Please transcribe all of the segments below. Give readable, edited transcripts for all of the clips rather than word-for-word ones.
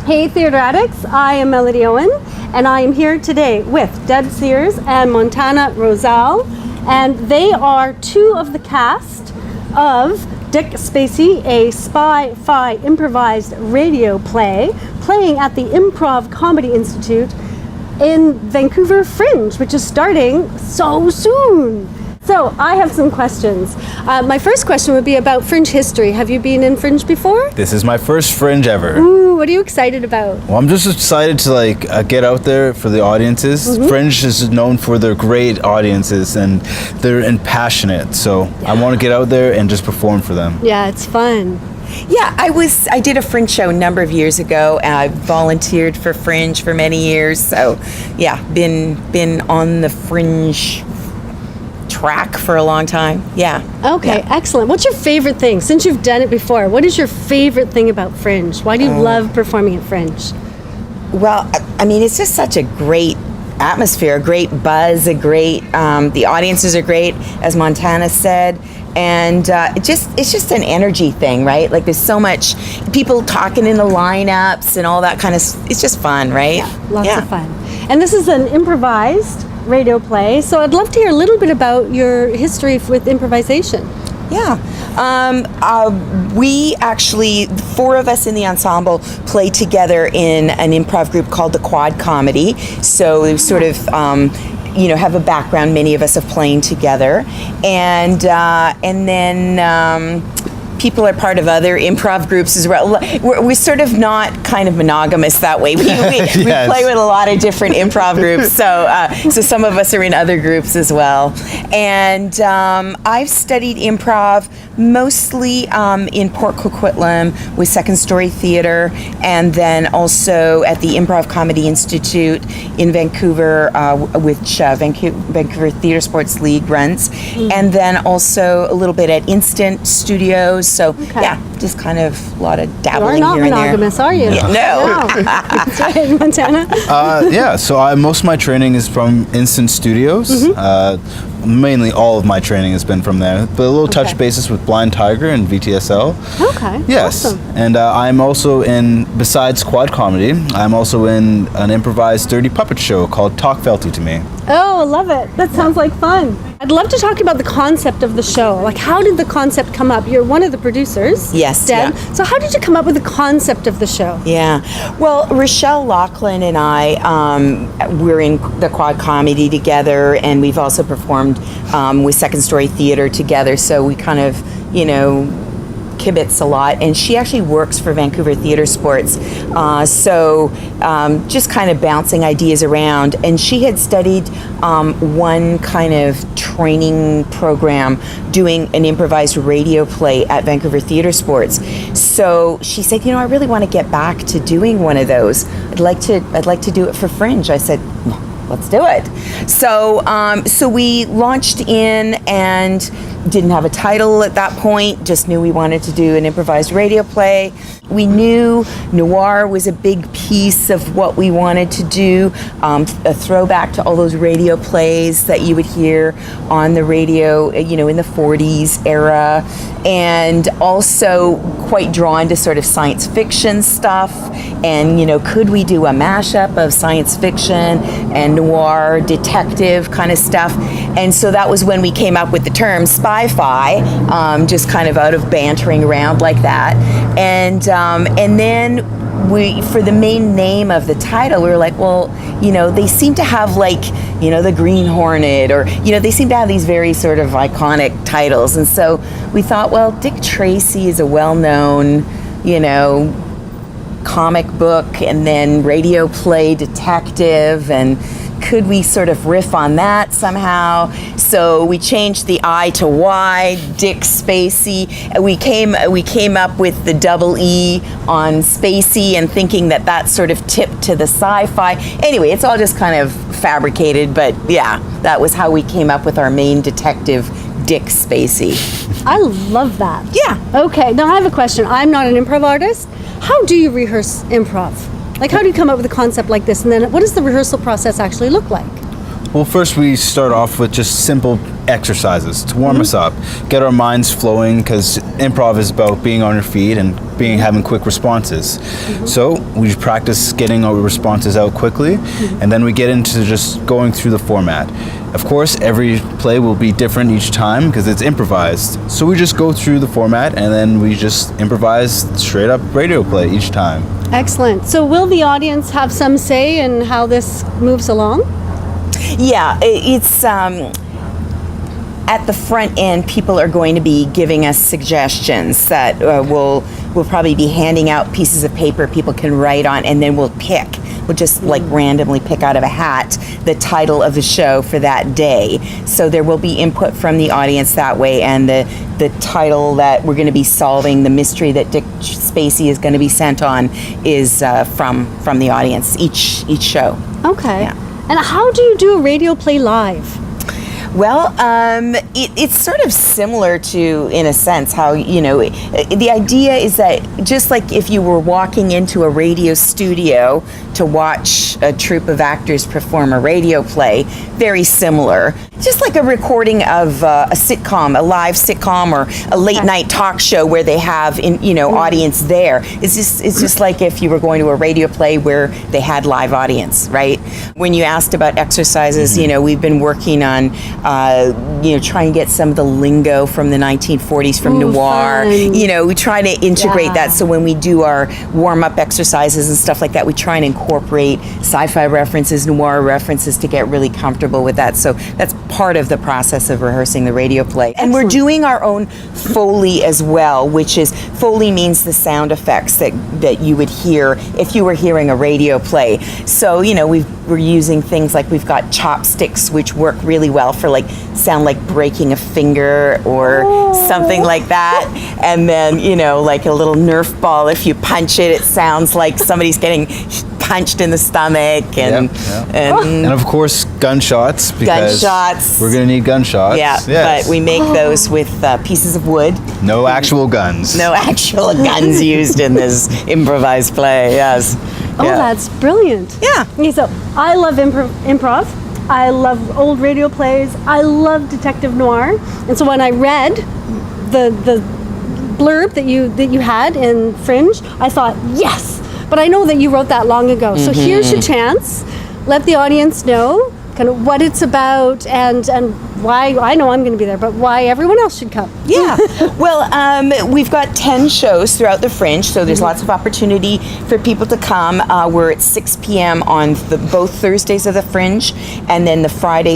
Hey Theatre Addicts, I am Melody Owen, and I am here today with Deb Sears and Montana Rosal, and they are two of the cast of Dyck, Spacee, a spy-fi improvised radio play playing at the Improv Comedy Institute in Vancouver Fringe, which is starting so soon. So I have some questions. My first question would be about Fringe history. Have you been in Fringe before? This is my first Fringe ever. Ooh, what are you excited about? Well, I'm just excited to get out there for the audiences. Mm-hmm. Fringe is known for their great audiences and they're passionate. So I want to get out there and just perform for them. Yeah, it's fun. Yeah, I did a Fringe show a number of years ago. I volunteered for Fringe for many years. So yeah, been on the Fringe track for a long time. Yeah. Okay, yeah. Excellent. What's your favorite thing? Since you've done it before, what is your favorite thing about Fringe? Why do you love performing at Fringe? Well, I mean, it's just such a great atmosphere, a great buzz, the audiences are great, as Montana said. And it's just an energy thing, right? Like there's so much people talking in the lineups and all that kind of, it's just fun, right? Yeah, lots of fun. And this is an improvised radio play, so I'd love to hear a little bit about your history with improvisation. Yeah. We actually, the four of us in the ensemble, play together in an improv group called the Quad Comedy. So we sort of have a background, many of us, of playing together, and then people are part of other improv groups as well. We're sort of not kind of monogamous that way. We Yes. play with a lot of different improv groups, so some of us are in other groups as well. And I've studied improv mostly in Port Coquitlam with Second Story Theatre, and then also at the Improv Comedy Institute in Vancouver, which Vancouver Theatre Sports League runs, and then also a little bit at Instant Studios. So yeah, just kind of a lot of dabbling You're not here and there. monogamous, are you? Yeah, no. That's right, Montana. Yeah, so most of my training is from Instant Studios. Mainly all of my training has been from there, but a little touch basis with Blind Tiger and VTSL. Okay. Yes, Awesome. and I'm also besides Quad Comedy, I'm also in an improvised dirty puppet show called Talk Felty to Me. Oh, I love it. That sounds like fun. I'd love to talk about the concept of the show. Like, how did the concept come up? You're one of the producers. Yes, Deb. yeah. So how did you come up with the concept of the show? Yeah. Well, Rochelle Laughlin and I, we're in the Quad Comedy together, and we've also performed with Second Story Theatre together. So we kind of, kibitz a lot, and she actually works for Vancouver Theatre Sports, so just kind of bouncing ideas around. And she had studied one kind of training program doing an improvised radio play at Vancouver Theatre Sports. So she said, I really want to get back to doing one of those. I'd like to do it for Fringe. I said, let's do it. So we launched in and didn't have a title at that point, just knew we wanted to do an improvised radio play. We knew noir was a big piece of what we wanted to do, a throwback to all those radio plays that you would hear on the radio, in the 40s era, and also quite drawn to sort of science fiction stuff. And, could we do a mashup of science fiction and noir detective kind of stuff? And so that was when we came up with the term spy-fi, just kind of out of bantering around like that. And then for the main name of the title, we were like, well, they seem to have the Green Hornet, or, they seem to have these very sort of iconic titles. And so we thought, well, Dick Tracy is a well-known, comic book and then radio play detective, and could we sort of riff on that somehow? So we changed the I to Y, Dyck Spacee. We came up with the double E on Spacee, and thinking that sort of tipped to the sci-fi. Anyway, it's all just kind of fabricated, but yeah, that was how we came up with our main detective, Dyck Spacee. I love that. Yeah. Okay, now I have a question. I'm not an improv artist. How do you rehearse improv? Like, how do you come up with a concept like this? And then what does the rehearsal process actually look like? Well, first we start off with just simple exercises to warm us up, get our minds flowing, because improv is about being on your feet and having quick responses. So we practice getting our responses out quickly, and then we get into just going through the format. Of course, every play will be different each time because it's improvised. So we just go through the format and then we just improvise straight up radio play each time. Excellent. So will the audience have some say in how this moves along? Yeah, it's at the front end, people are going to be giving us suggestions that we'll probably be handing out pieces of paper people can write on, and then we'll just like randomly pick out of a hat the title of the show for that day. So there will be input from the audience that way, and the title that we're going to be solving, the mystery that Dyck Spacee is going to be sent on, is from the audience each show. Okay. Yeah. And how do you do a radio play live? Well, it's sort of similar to, in a sense, how, the idea is that just like if you were walking into a radio studio to watch a troupe of actors perform a radio play, very similar. Just like a recording of a sitcom, a live sitcom, or a late night talk show where they have, audience there. It's just like if you were going to a radio play where they had live audience, right? When you asked about exercises, we've been working on try and get some of the lingo from the 1940s from noir. Fun. We try to integrate that, so when we do our warm-up exercises and stuff like that, we try and incorporate sci-fi references, noir references to get really comfortable with that. So that's part of the process of rehearsing the radio play. And we're doing our own Foley as well, which is, Foley means the sound effects that you would hear if you were hearing a radio play. So, we're using things like, we've got chopsticks, which work really well for sound like breaking a finger or something like that. And then, like a little Nerf ball, if you punch it, it sounds like somebody's getting punched in the stomach. And of course, gunshots, because we're going to need gunshots. Yeah, but we make those with pieces of wood. No actual guns. No actual guns used in this improvised play, yes. Oh, that's brilliant. Yeah. Okay, so I love improv. I love old radio plays. I love detective noir. And so when I read the blurb that you had in Fringe, I thought, yes. But I know that you wrote that long ago. So here's your chance. Let the audience know kind of what it's about and why. I know I'm going to be there, but why everyone else should come. Yeah. Well, we've got 10 shows throughout the Fringe, so there's lots of opportunity for people to come. We're at 6 p.m. on both Thursdays of the Fringe, and then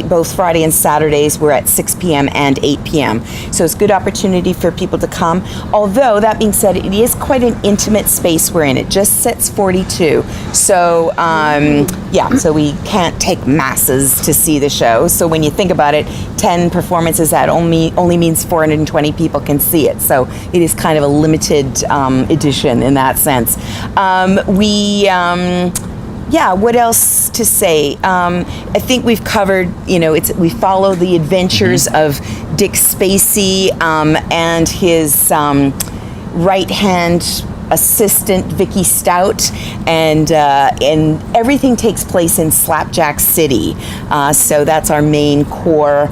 both Friday and Saturdays, we're at 6 p.m. and 8 p.m. So it's a good opportunity for people to come. Although, that being said, it is quite an intimate space we're in. It just sits 42. So, so we can't take masses to see the show. So when you think about it, 10 performances, that only means 420 people can see it. So it is kind of a limited edition in that sense. What else to say? I think we've covered, we follow the adventures of Dyck Spacee and his right-hand assistant Vicky Stout, and everything takes place in Slapjack City. So that's our main core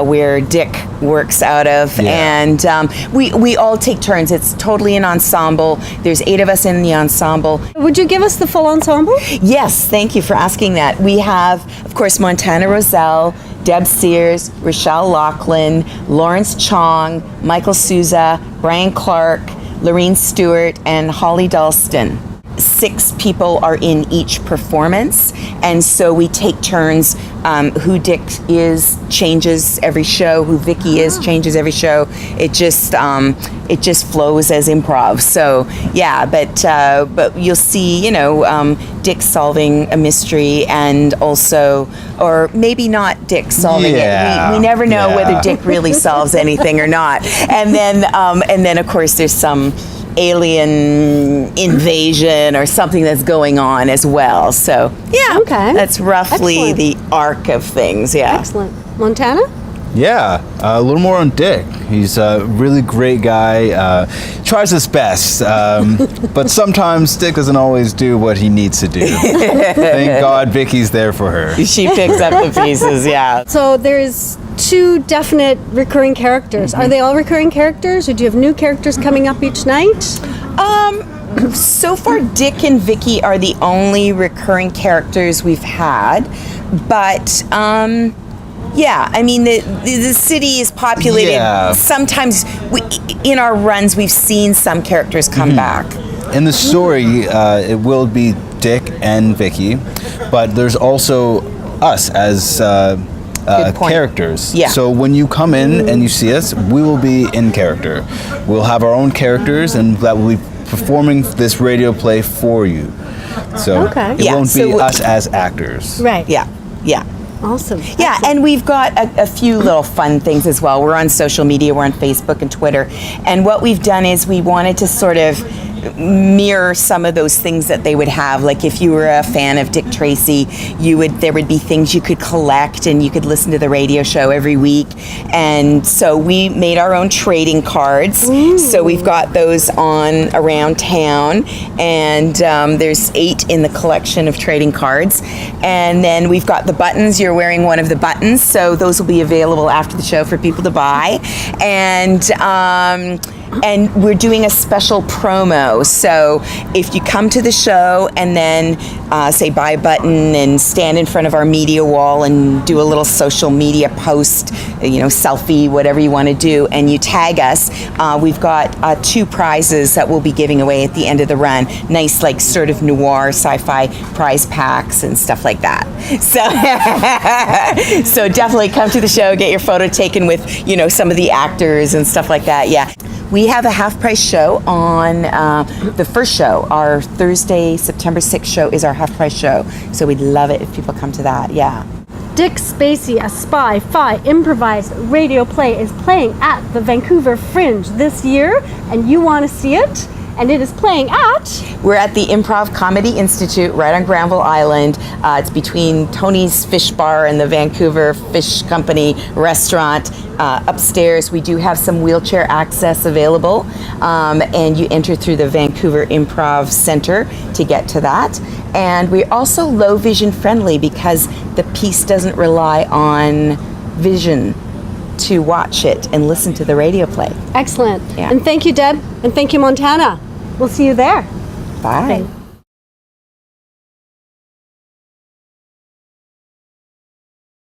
where Dyck works out of, and we all take turns. It's totally an ensemble. There's 8 of us in the ensemble. Would you give us the full ensemble? Yes, thank you for asking that. We have, of course, Montana Roselle, Deb Sears, Rochelle Laughlin, Lawrence Chong, Michael Souza, Brian Clark, Lorene Stewart, and Holly Dalston. 6 people are in each performance, and so we take turns. Who Dyck is changes every show. Who Vicky is changes every show. It just flows as improv. So but you'll see, Dyck solving a mystery, and also, or maybe not Dyck solving it. We never know whether Dyck really solves anything or not. And then of course there's some alien invasion or something that's going on as well. So that's roughly the arc of things. Excellent. Montana? Yeah, a little more on Dyck. He's a really great guy, tries his best, but sometimes Dyck doesn't always do what he needs to do. Thank God Vicky's there for her. She picks up the pieces, So there's two definite recurring characters. Are they all recurring characters, or do you have new characters coming up each night? So far, Dyck and Vicky are the only recurring characters we've had, but yeah, I mean the city is populated. Yeah. Sometimes in our runs, we've seen some characters come back. In the story, it will be Dyck and Vicky, but there's also us as Good point. characters. Yeah. So when you come in and you see us, we will be in character. We'll have our own characters, and that will be performing this radio play for you. So Okay. it Yeah, won't so be we- us as actors. Right. Yeah, yeah. Awesome. Yeah, and we've got a few little fun things as well. We're on social media, we're on Facebook and Twitter. And what we've done is we wanted to sort of mirror some of those things that they would have. Like if you were a fan of Dick Tracy, there would be things you could collect, and you could listen to the radio show every week. And so we made our own trading cards. So we've got those on around town, and there's 8 in the collection of trading cards. And then we've got the buttons. You're wearing one of the buttons, so those will be available after the show for people to buy. And we're doing a special promo. So if you come to the show and then say buy a button and stand in front of our media wall and do a little social media post, selfie, whatever you want to do, and you tag us, we've got 2 prizes that we'll be giving away at the end of the run. Nice, like sort of noir sci-fi prize packs and stuff like that. So, so definitely come to the show, get your photo taken with, some of the actors and stuff like that. Yeah. We have a half-price show on the first show. Our Thursday, September 6th show is our half-price show. So we'd love it if people come to that, yeah. Dyck Spacee, a spy-fi improvised radio play, is playing at the Vancouver Fringe this year, and you want to see it? And it is playing at... We're at the Improv Comedy Institute right on Granville Island. It's between Tony's Fish Bar and the Vancouver Fish Company restaurant. Upstairs, we do have some wheelchair access available, and you enter through the Vancouver Improv Center to get to that. And we're also low vision friendly because the piece doesn't rely on vision to watch it and listen to the radio play. Excellent. Yeah. And thank you, Deb, and thank you, Montana. We'll see you there. Bye. Thanks.